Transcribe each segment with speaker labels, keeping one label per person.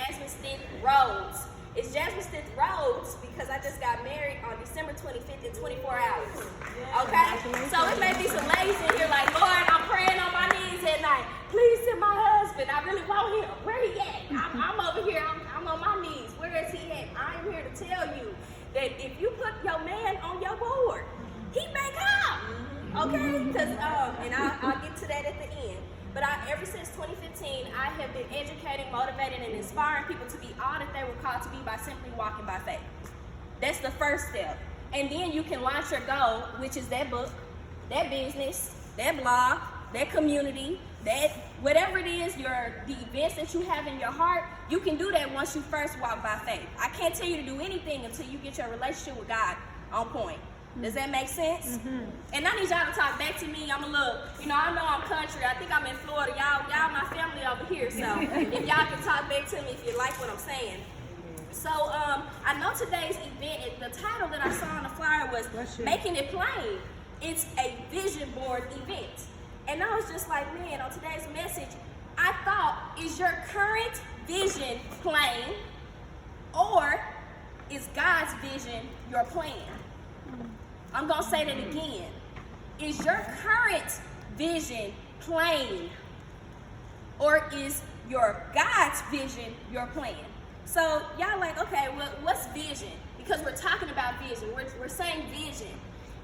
Speaker 1: Jasmine Stith Rhodes. It's Jasmine Stith Rhodes because I just got married on December 25th in 24 hours. Okay? So it may be some ladies in here like, Lord, I'm praying on my knees at night. Please send my husband. I really want him. Where he at? I'm over here. I'm on my knees. Where is he at? I am here to tell you that if you put your man on your board, he may come. Okay? Because and I'll get to that at the end. But ever since 2015, I have been educating, motivating, and inspiring people to be all that they were called to be by simply walking by faith. That's the first step. And then you can launch your goal, which is that book, that business, that blog, that community, that whatever it is, the events that you have in your heart, you can do that once you first walk by faith. I can't tell you to do anything until you get your relationship with God on point. Does that make sense? Mm-hmm. And I need y'all to talk back to me. I'm a little, I know I'm country. I think I'm in Florida. Y'all my family over here. So if y'all can talk back to me if you like what I'm saying. So I know today's event, the title that I saw on the flyer was Making It Plain. It's a vision board event. And I was just like, man, on today's message, I thought, is your current vision plain, or is God's vision your plan? I'm going to say that again. Is your current vision plain, or is your God's vision your plan? So y'all like, okay, well, what's vision? Because we're talking about vision. We're saying vision.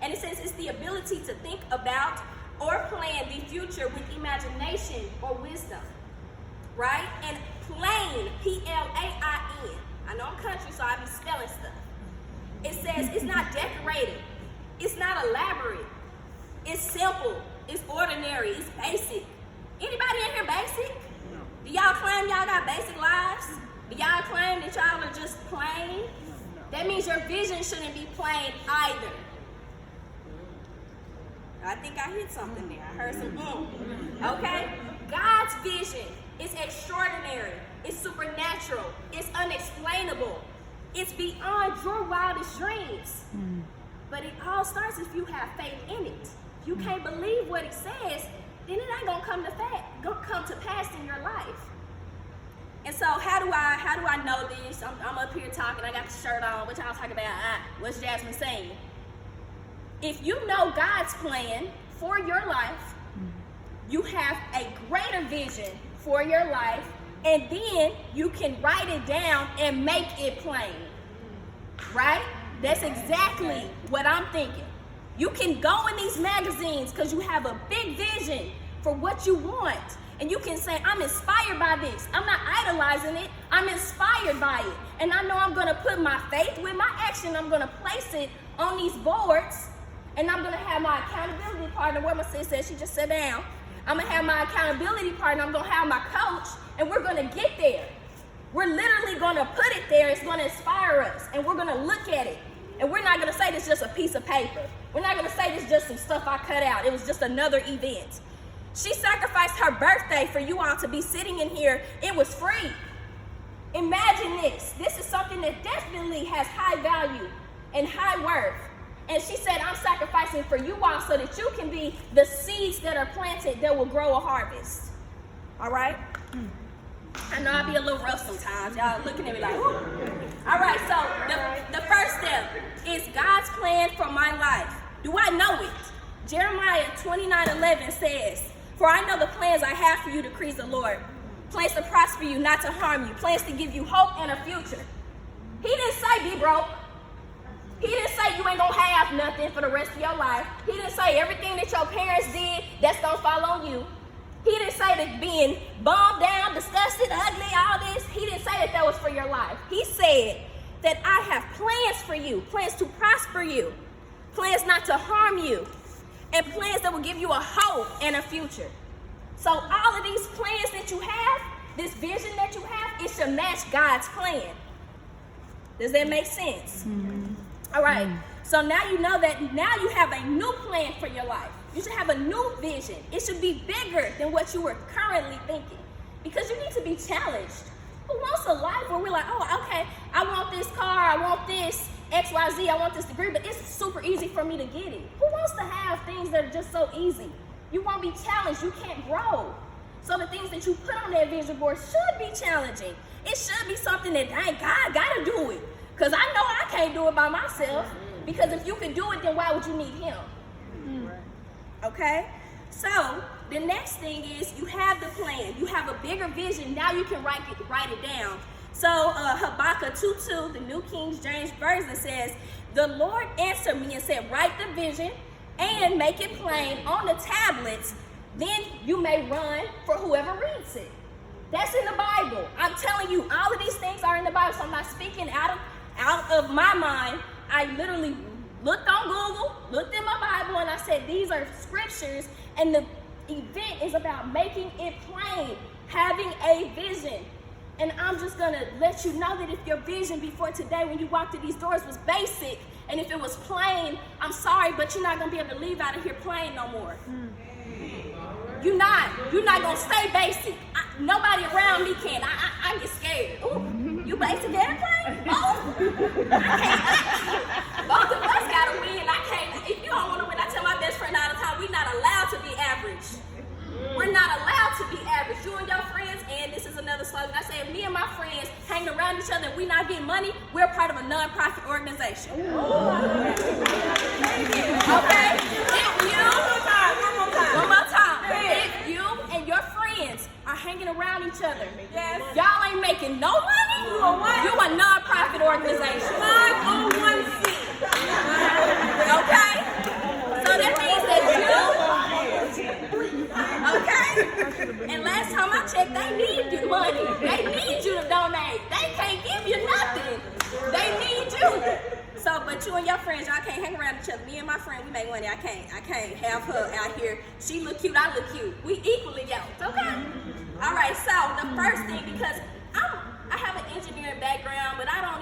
Speaker 1: And it says it's the ability to think about or plan the future with imagination or wisdom, right? And plain, P-L-A-I-N. I know I'm country, so I be spelling stuff. It says it's not decorated. It's not elaborate. It's simple. It's ordinary. It's basic. Anybody in here basic? Do y'all claim y'all got basic lives? Do y'all claim that y'all are just plain? That means your vision shouldn't be plain either. I think I hit something there. I heard some Okay? God's vision is extraordinary. It's supernatural. It's unexplainable. It's beyond your wildest dreams. But it all starts if you have faith in it. If you can't believe what it says, then it ain't gonna come to pass in your life. And so how do I know this? I'm up here talking, I got the shirt on, what y'all talking about? What's Jasmine saying? If you know God's plan for your life, you have a greater vision for your life, and then you can write it down and make it plain, right? That's exactly what I'm thinking. You can go in these magazines because you have a big vision for what you want. And you can say, I'm inspired by this. I'm not idolizing it. I'm inspired by it. And I know I'm going to put my faith with my action. I'm going to place it on these boards. And I'm going to have my accountability partner, where my sister said, she just sat down. I'm going to have my accountability partner. I'm going to have my coach. And we're going to get there. We're literally going to put it there. It's going to inspire us. And we're going to look at it. And we're not going to say this is just a piece of paper. We're not going to say this is just some stuff I cut out. It was just another event. She sacrificed her birthday for you all to be sitting in here. It was free. Imagine this. This is something that definitely has high value and high worth. And she said, I'm sacrificing for you all so that you can be the seeds that are planted that will grow a harvest. All right? I know I be a little rough sometimes. Y'all looking at me like, whoo. All right, so the first step is God's plan for my life. Do I know it? Jeremiah 29:11 says, for I know the plans I have for you, decrees the Lord. Plans to prosper you, not to harm you. Plans to give you hope and a future. He didn't say be broke. He didn't say you ain't gonna have nothing for the rest of your life. He didn't say everything that your parents did, that's gonna fall on you. He didn't say that being bummed down, disgusted, ugly, all this. He didn't say that was for your life. He said that I have plans for you, plans to prosper you, plans not to harm you, and plans that will give you a hope and a future. So all of these plans that you have, this vision that you have, it should match God's plan. Does that make sense? Mm-hmm. All right. So now you know that now you have a new plan for your life. You should have a new vision. It should be bigger than what you were currently thinking, because you need to be challenged. Who wants a life where we're like, oh, okay, I want this car, I want this XYZ, I want this degree, but it's super easy for me to get it. Who wants to have things that are just so easy? You won't be challenged. You can't grow. So the things that you put on that vision board should be challenging. It should be something that, dang, God gotta do it. Because I know I can't do it by myself. Because if you can do it, then why would you need him? Okay? So the next thing is you have the plan. You have a bigger vision. Now you can write it down. So Habakkuk 2:2, the New King James Version says, the Lord answered me and said, write the vision and make it plain on the tablets. Then you may run for whoever reads it. That's in the Bible. I'm telling you, all of these things are in the Bible. So I'm not speaking out of my mind. I literally looked on Google, looked in my Bible, and I said, these are scriptures, and the event is about making it plain, having a vision. And I'm just gonna let you know that if your vision before today, when you walked through these doors, was basic, and if it was plain, I'm sorry, but you're not gonna be able to leave out of here plain no more. You're not gonna stay basic. Nobody around me can. I get scared. Ooh, you basic and plain? Oh, I can't. Both of us gotta win. I can't. If you don't want to win, I tell my best friend all the time, we're not allowed to be average. We're not allowed to be average. You and your friends, and this is another slogan. I say, if me and my friends hanging around each other and we not getting money, we're part of a non-profit organization. Okay? One more time. If you and your friends are hanging around each other, y'all ain't making no money, you a non-profit organization. 501c. Okay? So that means that you, okay? And last time I checked, they need your money. They need you to donate. They can't give you nothing. They need you. So, but you and your friends, y'all can't hang around each other. Me and my friend, we make money. I can't have her out here. She look cute, I look cute. We equally yoked, okay? All right, so the first thing, because I have an engineering background, but I don't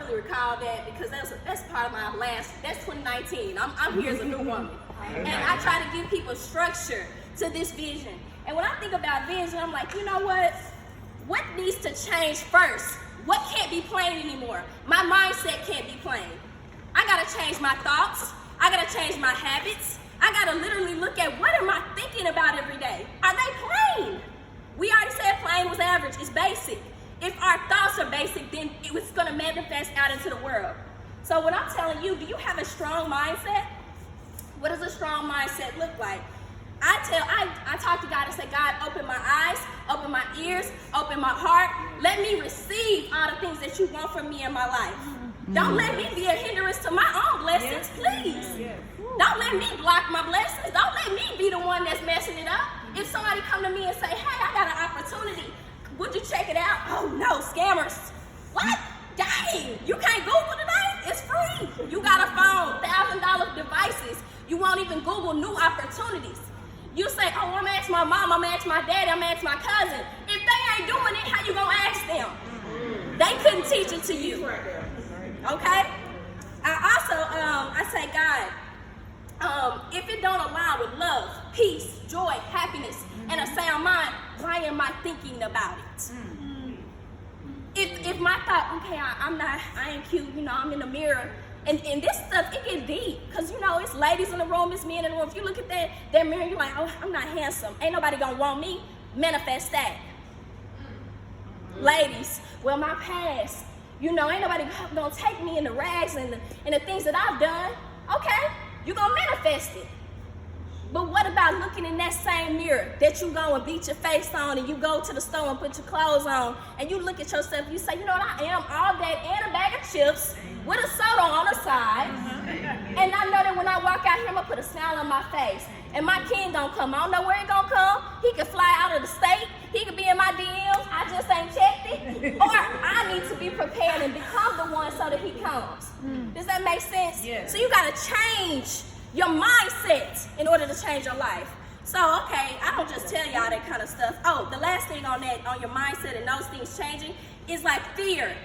Speaker 1: really recall that because that's part of my that's 2019. I'm here as a new woman. And I try to give people structure to this vision. And when I think about vision, I'm like, you know what? What needs to change first? What can't be plain anymore? My mindset can't be plain. I gotta change my thoughts. I gotta change my habits. I gotta literally look at what am I thinking about every day? Are they plain? We already said plain was average, it's basic. If our thoughts are basic, then it's gonna manifest out into the world. So what I'm telling you, do you have a strong mindset? What does a strong mindset look like? I talk to God and say, God, open my eyes, open my ears, open my heart. Let me receive all the things that you want from me in my life. Don't let me be a hindrance to my own blessings, please. Don't let me block my blessings. Don't let me be the one that's messing it up. If somebody come to me and say, hey, I got an opportunity, would you check it out? Oh no, scammers. What? Dang, you can't Google today? It's free. You got a phone, $1,000 devices. You won't even Google new opportunities. You say, oh, I'm gonna ask my mom, I'm gonna ask my daddy, I'm gonna ask my cousin. If they ain't doing it, how you gonna ask them? They couldn't teach it to you. Okay? I say, God, if it don't align with love, peace, joy, happiness, and a sound mind, why am I thinking about it? If my thought, okay, I ain't cute, I'm in the mirror, and this stuff, it get deep, because, it's ladies in the room, it's men in the room. If you look at that mirror, you're like, oh, I'm not handsome. Ain't nobody gonna want me. Manifest that. Ladies, well, my past, ain't nobody gonna take me in the rags and the things that I've done. Okay, you gonna manifest it. But what about looking in that same mirror that you go and beat your face on, and you go to the store and put your clothes on, and you look at yourself and you say, what, I am all that and a bag of chips with a soda on the side. And I know that when I walk out here, I'm gonna put a smile on my face. And my king gonna come. I don't know where he gonna come. He could fly out of the state. He could be in my DMs. I just ain't checked it. Or I need to be prepared and become the one so that he comes. Does that make sense? Yeah. So you gotta change your mindset in order to change your life. So, okay, I don't just tell y'all that kind of stuff. Oh, the last thing on your mindset and those things changing is like fear,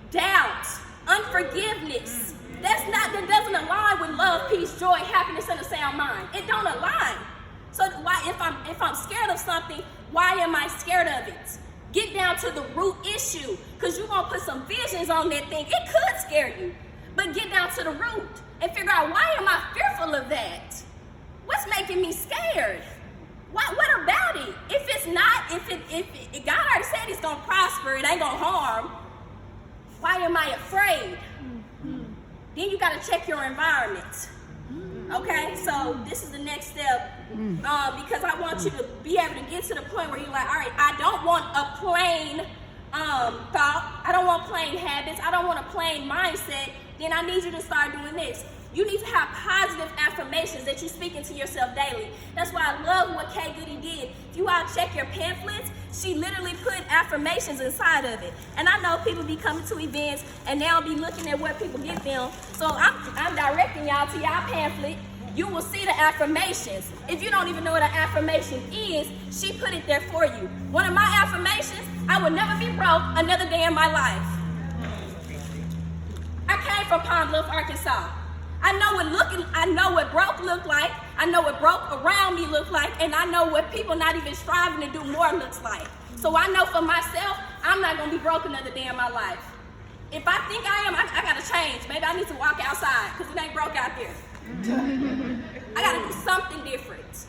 Speaker 1: doubt, unforgiveness. That doesn't align with love, peace, joy, happiness, and a sound mind. It don't align. So why, if I'm scared of something, why am I scared of it? Get down to the root issue, because you're gonna put some visions on that thing. It could scare you, but get down to the root and figure out, why am I fearful of that? What's making me scared? What about it? If it's not, if God already said it's gonna prosper, it ain't gonna harm. Why am I afraid? Then you gotta check your environment. Okay, so this is the next step, because I want you to be able to get to the point where you're like, all right, I don't want a plain thought. I don't want plain habits. I don't want a plain mindset. Then I need you to start doing this. You need to have positive affirmations that you speak into yourself daily. That's why I love what K Goody did. If you all check your pamphlets, she literally put affirmations inside of it. And I know people be coming to events and they'll be looking at what people get them. So I'm directing y'all to y'all pamphlet. You will see the affirmations. If you don't even know what an affirmation is, she put it there for you. One of my affirmations, I will never be broke another day in my life. I came from Palm Bluff, Arkansas. I know what broke look like. I know what broke around me look like, and I know what people not even striving to do more looks like. So I know for myself, I'm not gonna be broke another day in my life. If I think I am, I gotta change. Maybe I need to walk outside because it ain't broke out there. I gotta do something different.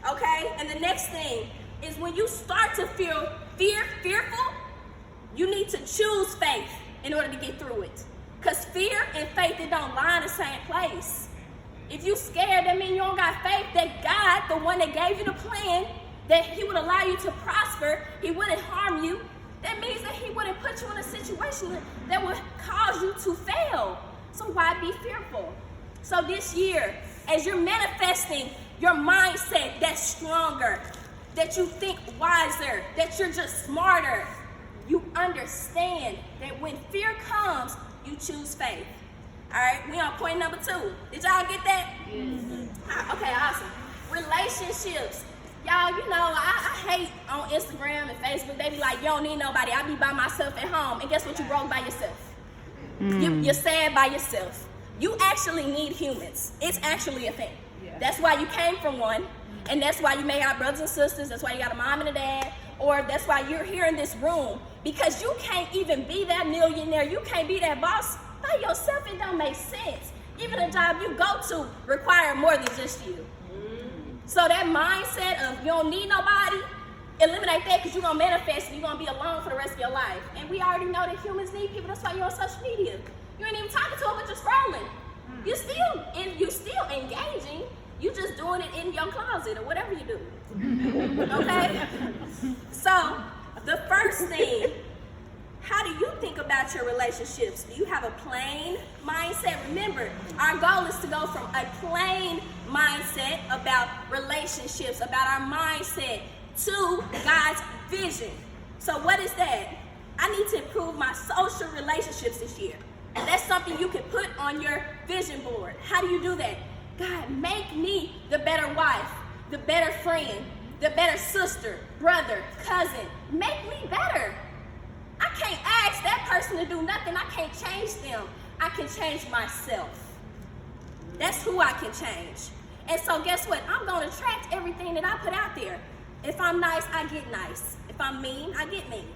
Speaker 1: Okay? And the next thing is when you start to feel fearful, you need to choose faith in order to get through it. Because fear and faith, they don't lie in the same place. If you scared, that means you don't got faith that God, the one that gave you the plan, that he would allow you to prosper, he wouldn't harm you. That means that he wouldn't put you in a situation that would cause you to fail. So why be fearful? So this year, as you're manifesting your mindset that's stronger, that you think wiser, that you're just smarter, you understand that when fear comes, you choose faith. All right, we on point number 2. Did y'all get that? Yes. Okay, awesome. Relationships. Y'all, you know, I hate on Instagram and Facebook, they be like, you don't need nobody. I be by myself at home. And guess what? You broke by yourself. You're sad by yourself. You actually need humans. It's actually a thing. Yeah. That's why you came from one. And that's why you may have brothers and sisters. That's why you got a mom and a dad. Or that's why you're here in this room. Because you can't even be that millionaire. You can't be that boss by yourself. It don't make sense. Even a job you go to require more than just you. So that mindset of you don't need nobody, eliminate that because you're going to manifest and you're going to be alone for the rest of your life. And we already know that humans need people. That's why you're on social media. You ain't even talking to them, but you're scrolling. You still engaging. You just doing it in your closet or whatever you do. Okay? So the first thing, how do you think about your relationships? Do you have a plain mindset? Remember, our goal is to go from a plain mindset about relationships, about our mindset, to God's vision. So what is that? I need to improve my social relationships this year. And that's something you can put on your vision board. How do you do that? God, make me the better wife, the better friend, the better sister, brother, cousin. Make me better. I can't ask that person to do nothing. I can't change them. I can change myself. That's who I can change. And so guess what? I'm going to attract everything that I put out there. If I'm nice, I get nice. If I'm mean, I get mean.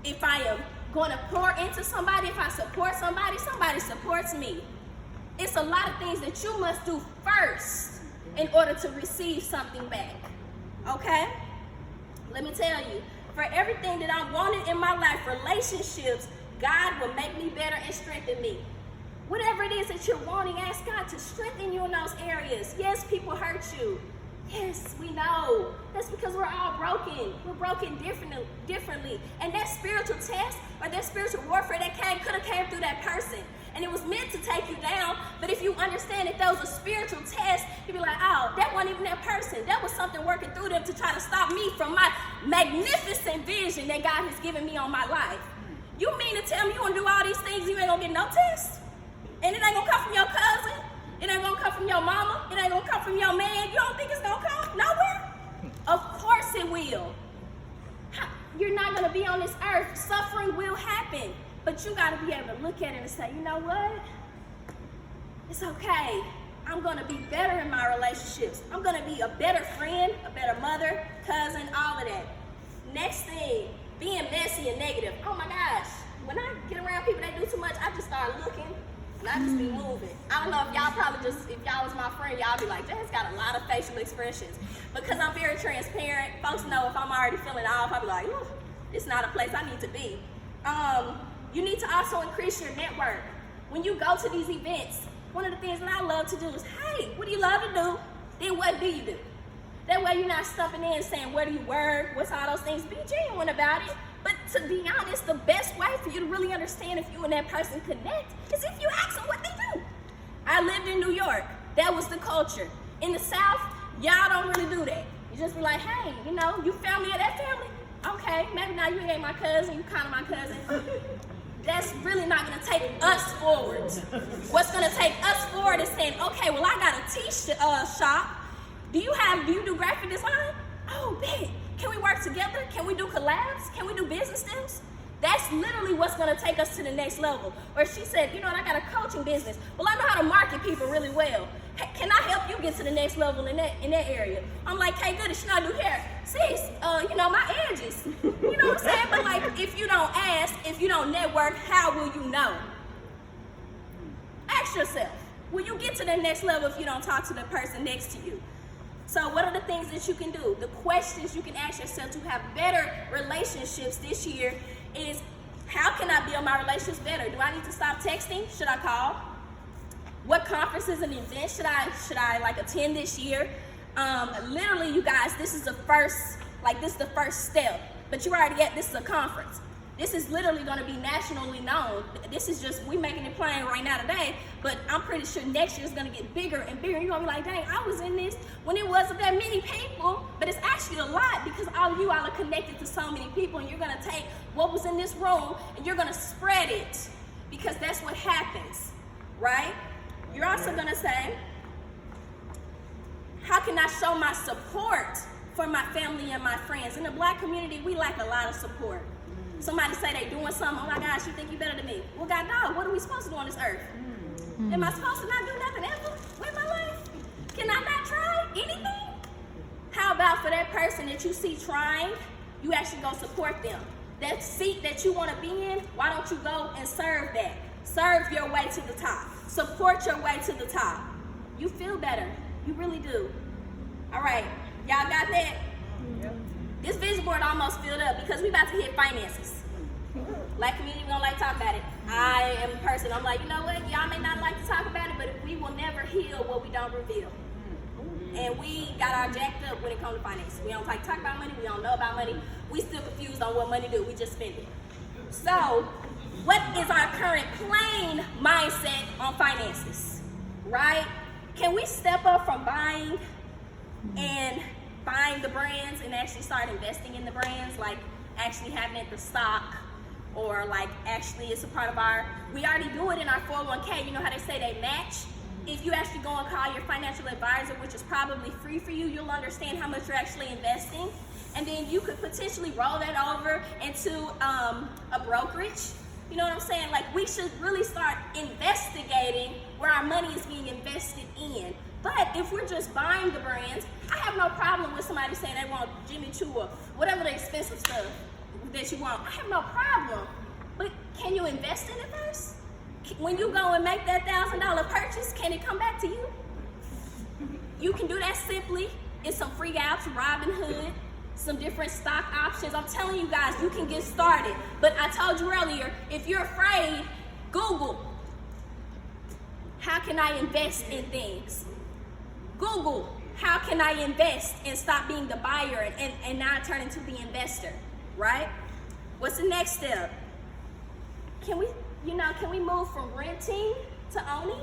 Speaker 1: If I am going to pour into somebody, if I support somebody, somebody supports me. It's a lot of things that you must do first in order to receive something back. Okay? Let me tell you, for everything that I wanted in my life, relationships, God will make me better and strengthen me. Whatever it is that you're wanting, ask God to strengthen you in those areas. Yes, people hurt you. Yes, we know. That's because we're all broken. We're broken differently. And that spiritual test or that spiritual warfare that could have came through that person. And it was meant to take you down. But if you understand that was a spiritual test, you'd be like, oh, that wasn't even that person. That was something working through them to try to stop me from my magnificent vision that God has given me on my life. You mean to tell me you want to do all these things, you ain't going to get no test? And it ain't going to come from your cousin? It ain't gonna come from your mama. It ain't gonna come from your man. You don't think it's gonna come? Nowhere? Of course it will. You're not gonna be on this earth. Suffering will happen. But you gotta be able to look at it and say, you know what? It's okay. I'm gonna be better in my relationships. I'm gonna be a better friend, a better mother, cousin, all of that. Next thing, being messy and negative. Oh my gosh. When I get around people that do too much, I just start looking. And I just be moving. I don't know if y'all if y'all was my friend, y'all be like, Jess got a lot of facial expressions. Because I'm very transparent, folks know if I'm already feeling off, I'll be like, ooh, it's not a place I need to be. You need to also increase your network. When you go to these events, one of the things that I love to do is, hey, what do you love to do? Then what do you do? That way you're not stumping in saying, where do you work? What's all those things? Be genuine about it. But to be honest, the best way for you to really understand if you and that person connect is if you ask them what they do. I lived in New York. That was the culture. In the South, y'all don't really do that. You just be like, hey, you know, you family of that family? Okay, maybe now you ain't my cousin, you kind of my cousin. That's really not gonna take us forward. What's gonna take us forward is saying, okay, well, I got a shop. Do you do graphic design? Oh, bet. Can we work together? Can we do collabs? Can we do business deals? That's literally what's gonna take us to the next level. Or she said, you know what, I got a coaching business. Well, I know how to market people really well. Can I help you get to the next level in that area? I'm like, KGoodyDesigns, should I do hair? Sis, you know, my edges. You know what I'm saying? But like, if you don't ask, if you don't network, how will you know? Ask yourself, will you get to the next level if you don't talk to the person next to you? So what are the things that you can do? The questions you can ask yourself to have better relationships this year is, how can I build my relationships better? Do I need to stop texting? Should I call? What conferences and events should I like attend this year? Literally, you guys, this is the first step. But you already get, this is a conference. This is literally going to be nationally known. This is just, we making it plain right now today, but I'm pretty sure next year is going to get bigger and bigger. You're going to be like, dang, I was in this when it wasn't that many people, but it's actually a lot because all of you all are connected to so many people, and you're going to take what was in this room and you're going to spread it, because that's what happens, right? You're also going to say, how can I show my support for my family and my friends? In the Black community, we lack a lot of support. Somebody say they doing something, oh my gosh, you think you better than me. Well, God, dog, what are we supposed to do on this earth? Am I supposed to not do nothing ever with my life? Can I not try anything? How about for that person that you see trying, you actually go support them? That seat that you want to be in, why don't you go and serve that? Serve your way to the top. Support your way to the top. You feel better. You really do. All right, y'all got that? Yep. This vision board almost filled up because we about to hit finances. Black community, we don't like to talk about it. I am a person, I'm like, you know what? Y'all may not like to talk about it, but we will never heal what we don't reveal. And we got our jacked up when it comes to finances. We don't like to talk about money. We don't know about money. We still confused on what money do. We just spend it. So, what is our current plain mindset on finances, right? Can we step up from buying the brands and actually start investing in the brands, like actually having it the stock, or like actually it's a part of we already do it in our 401k. You know how they say they match? If you actually go and call your financial advisor, which is probably free for you, you'll understand how much you're actually investing. And then you could potentially roll that over into a brokerage. You know what I'm saying? Like, we should really start investigating where our money is being invested in. But if we're just buying the brands, I have no problem with somebody saying they want Jimmy Choo or whatever the expensive stuff that you want. I have no problem. But can you invest in it first? When you go and make that $1,000 purchase, can it come back to you? You can do that simply. It's some free apps, Robinhood, some different stock options. I'm telling you guys, you can get started. But I told you earlier, if you're afraid, Google, how can I invest in things? Google, how can I invest and stop being the buyer and not turn into the investor, right? What's the next step? Can we move from renting to owning?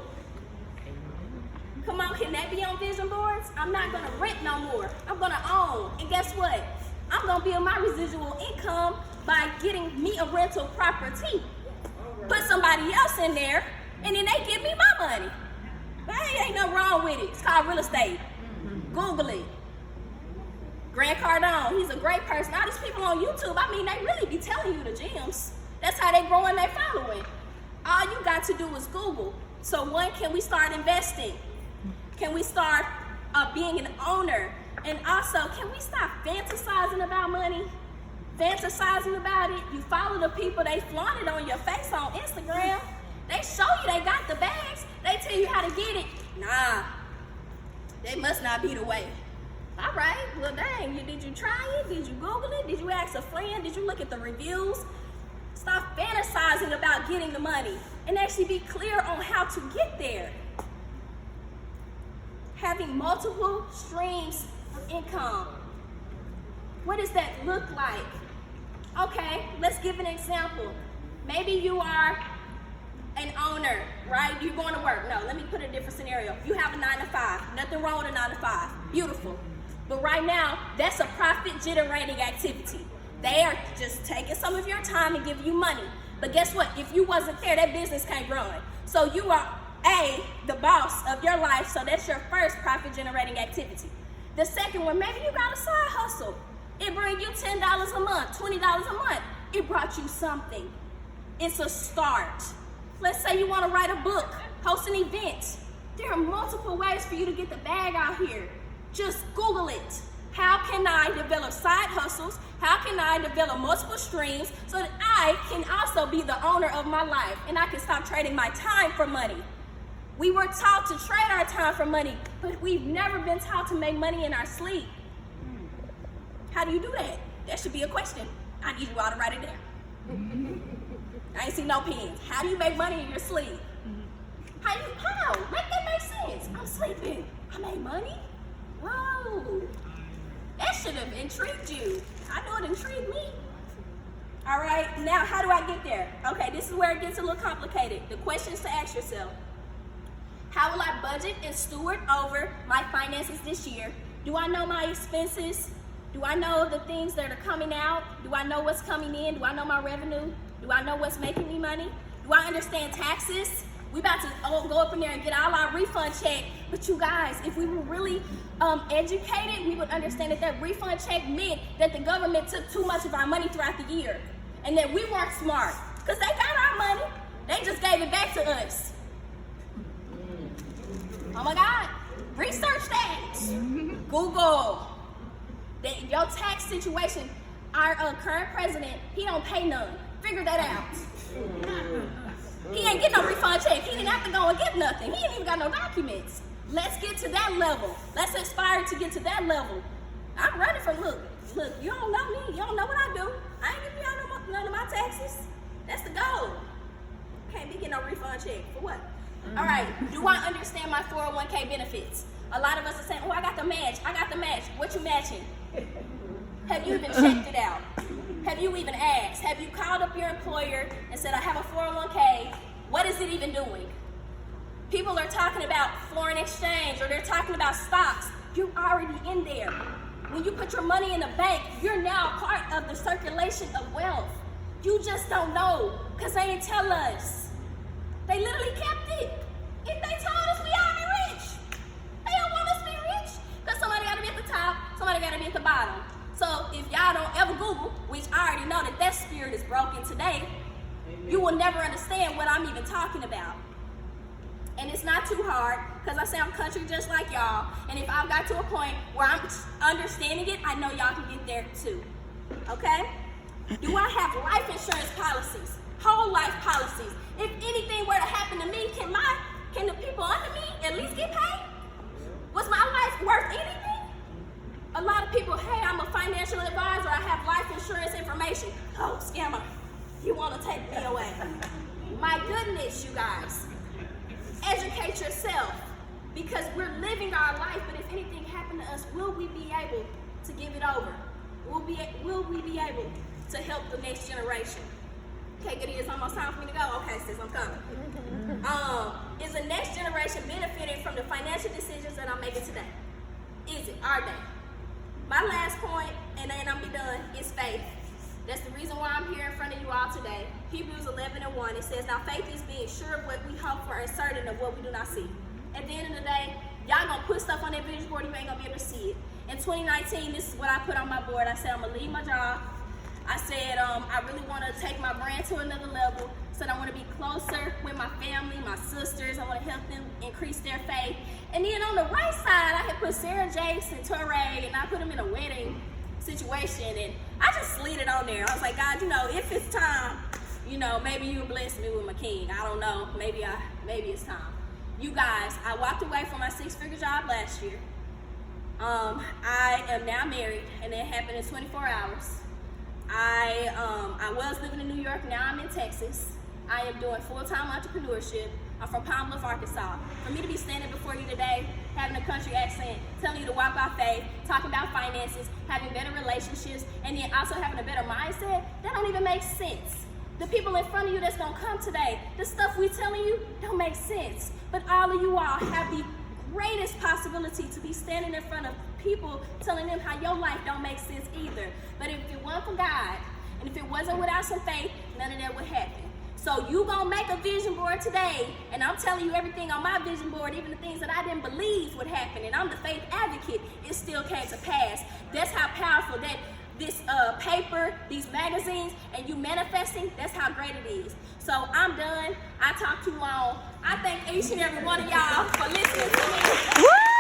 Speaker 1: Come on, can that be on vision boards? I'm not gonna rent no more. I'm gonna own. And guess what? I'm gonna build my residual income by getting me a rental property. Put somebody else in there, and then they give me my money. Hey, ain't nothing wrong with it. It's called real estate. Google it. Grant Cardone, he's a great person. All these people on YouTube, I mean, they really be telling you the gems. That's how they growing their following. All you got to do is Google. So one, can we start investing? Can we start being an owner? And also, can we stop fantasizing about money? Fantasizing about it? You follow the people, they flaunt it on your face on Instagram. They show you they got the bags. They tell you how to get it. Nah, they must not be the way. All right, well dang, did you try it? Did you Google it? Did you ask a friend? Did you look at the reviews? Stop fantasizing about getting the money and actually be clear on how to get there. Having multiple streams of income. What does that look like? Okay, let's give an example. Maybe you are an owner, right? You're going to work. No, let me put a different scenario. You have a 9 to 5. Nothing wrong with a 9 to 5. Beautiful. But right now, that's a profit-generating activity. They are just taking some of your time and giving you money. But guess what? If you wasn't there, that business can't run. So you are, the boss of your life, so that's your first profit-generating activity. The second one, maybe you got a side hustle. It brings you $10 a month, $20 a month. It brought you something. It's a start. Let's say you want to write a book, host an event. There are multiple ways for you to get the bag out here. Just Google it. How can I develop side hustles? How can I develop multiple streams so that I can also be the owner of my life and I can stop trading my time for money? We were taught to trade our time for money, but we've never been taught to make money in our sleep. How do you do that? That should be a question. I need you all to write it down. I ain't see no pens. How do you make money in your sleep? How? Make that make sense. I'm sleeping. I make money? Whoa. That should have intrigued you. I know it intrigued me. All right, now how do I get there? Okay, this is where it gets a little complicated. The questions to ask yourself. How will I budget and steward over my finances this year? Do I know my expenses? Do I know the things that are coming out? Do I know what's coming in? Do I know my revenue? Do I know what's making me money? Do I understand taxes? We about to go up in there and get all our refund check. But you guys, if we were really educated, we would understand that that refund check meant that the government took too much of our money throughout the year and that we weren't smart because they got our money. They just gave it back to us. Oh my God, research that. Google. Your tax situation, our current president, he don't pay none. Figure that out. He ain't get no refund check. He didn't have to go and get nothing. He ain't even got no documents. Let's get to that level. Let's aspire to get to that level. I'm running for, look, you don't know me. You don't know what I do. I ain't giving y'all none of my taxes. That's the goal. Can't be getting no refund check. For what? All right, do I understand my 401k benefits? A lot of us are saying, oh, I got the match. I got the match. What you matching? Have you even checked it out? Have you even asked? Have you called up your employer and said, I have a 401k. What is it even doing? People are talking about foreign exchange or they're talking about stocks. You're already in there. When you put your money in the bank, you're now part of the circulation of wealth. You just don't know because they didn't tell us. They literally kept it. If they told us, we all be rich. They don't want us to be rich because somebody got to be at the top, somebody got to be at the bottom. So if y'all don't ever Google, which I already know that that spirit is broken today, you will never understand what I'm even talking about. And it's not too hard because I say I'm country just like y'all. And if I've got to a point where I'm understanding it, I know y'all can get there too. Okay? Do I have life insurance policies? Whole life policies? If anything were to happen to me, can the people under me at least get paid? Was my life worth anything? A lot of people, hey, I'm a financial advisor, I have life insurance information. Oh, scammer, you want to take me away. My goodness, you guys. Educate yourself because we're living our life, but if anything happened to us, will we be able to give it over? Will we be able to help the next generation? Okay, good, it's almost time for me to go. Okay, sis, I'm coming. Is the next generation benefiting from the financial decisions that I'm making today? Is it? Are they? My last point, and then I'm be done, is faith. That's the reason why I'm here in front of you all today. Hebrews 11:1, it says, now faith is being sure of what we hope for and certain of what we do not see. At the end of the day, y'all gonna put stuff on that vision board, you ain't gonna be able to see it. In 2019, this is what I put on my board. I said, I'm gonna leave my job. I said, I really wanna take my brand to another level. Said I wanna be closer with my family, my sisters. I wanna help them increase their faith. And then on the right side, I had put Sarah Jakes and Torrey, and I put them in a wedding situation, and I just slid it on there. I was like, God, if it's time, you know, maybe you bless me with my king. I don't know. Maybe it's time. You guys, I walked away from my 6-figure job last year. I am now married, and it happened in 24 hours. I was living in New York, now I'm in Texas. I am doing full-time entrepreneurship. I'm from Palm Bluff, Arkansas. For me to be standing before you today, having a country accent, telling you to walk by faith, talking about finances, having better relationships, and then also having a better mindset, that don't even make sense. The people in front of you that's gonna come today, the stuff we telling you don't make sense. But all of you all have the greatest possibility to be standing in front of people telling them how your life don't make sense either. But if it wasn't for God, and if it wasn't without some faith, none of that would happen. So you gonna make a vision board today, and I'm telling you everything on my vision board, even the things that I didn't believe would happen, and I'm the faith advocate, it still came to pass. That's how powerful that this paper, these magazines, and you manifesting, that's how great it is. So I'm done. I talked too long. I thank each and every one of y'all for listening to me.